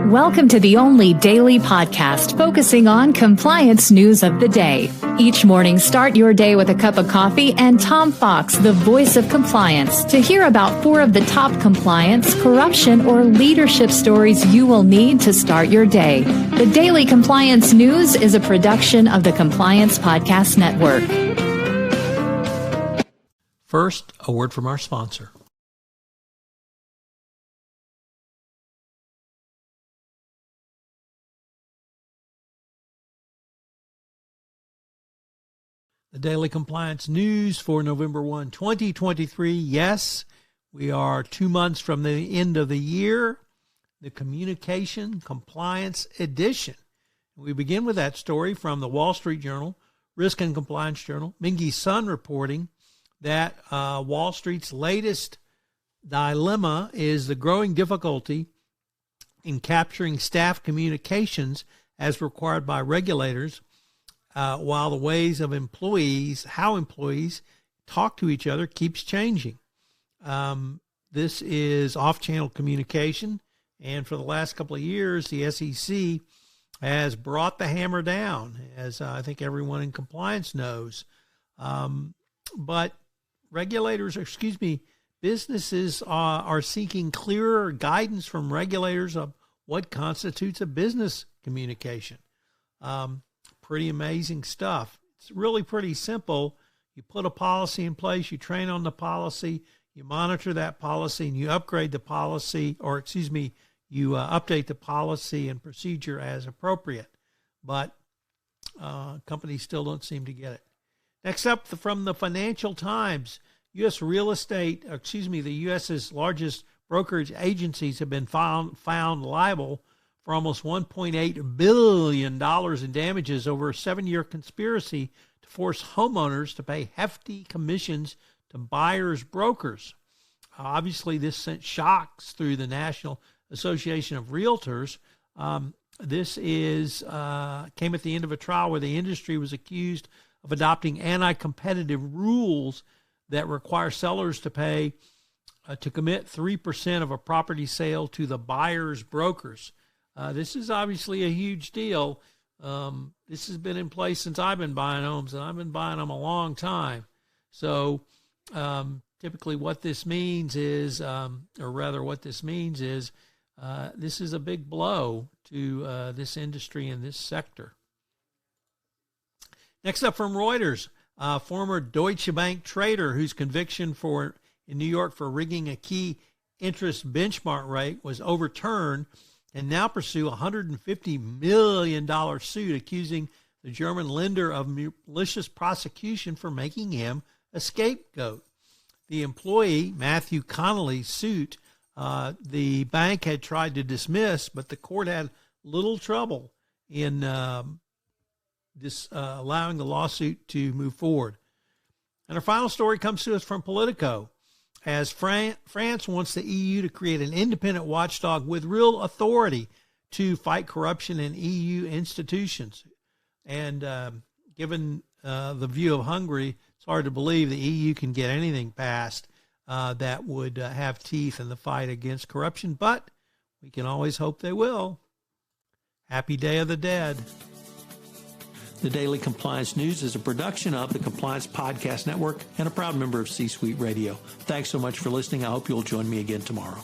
Welcome to the only daily podcast focusing on compliance news of the day. Each morning, start your day with a cup of coffee and Tom Fox, the voice of compliance, to hear about 4 of the top compliance, corruption, or leadership stories you will need to start your day. The Daily Compliance News is a production of the Compliance Podcast Network. First, a word from our sponsor. The Daily Compliance News for November 1, 2023. Yes, we are 2 months from the end of the year, the Communication Compliance Edition. We begin with that story from the Wall Street Journal, Risk and Compliance Journal, Mingy's Sun reporting that Wall Street's latest dilemma is the growing difficulty in capturing staff communications as required by regulators, while the ways of how employees talk to each other keeps changing. This is off-channel communication, and for the last couple of years, the SEC has brought the hammer down, as I think everyone in compliance knows. But businesses are seeking clearer guidance from regulators of what constitutes a business communication. Pretty amazing stuff. It's really pretty simple. You put a policy in place, you train on the policy, you monitor that policy, and you upgrade the policy, you update the policy and procedure as appropriate. But companies still don't seem to get it. Next up, from the Financial Times, the U.S.'s largest brokerage agencies have been found liable for almost $1.8 billion in damages over a 7-year conspiracy to force homeowners to pay hefty commissions to buyers' brokers. Obviously, this sent shocks through the National Association of Realtors. This came at the end of a trial where the industry was accused of adopting anti-competitive rules that require sellers to pay to commit 3% of a property sale to the buyer's brokers. This is obviously a huge deal. This has been in place since I've been buying homes, and I've been buying them a long time. So typically what this means is, this is a big blow to this industry and this sector. Next up from Reuters, former Deutsche Bank trader whose conviction in New York for rigging a key interest benchmark rate was overturned and now pursue a $150 million suit accusing the German lender of malicious prosecution for making him a scapegoat. The employee, Matthew Connolly's suit, the bank had tried to dismiss, but the court had little trouble in allowing the lawsuit to move forward. And our final story comes to us from Politico, as France wants the EU to create an independent watchdog with real authority to fight corruption in EU institutions. And given the view of Hungary, it's hard to believe the EU can get anything passed that would have teeth in the fight against corruption, but we can always hope they will. Happy Day of the Dead. The Daily Compliance News is a production of the Compliance Podcast Network and a proud member of C-Suite Radio. Thanks so much for listening. I hope you'll join me again tomorrow.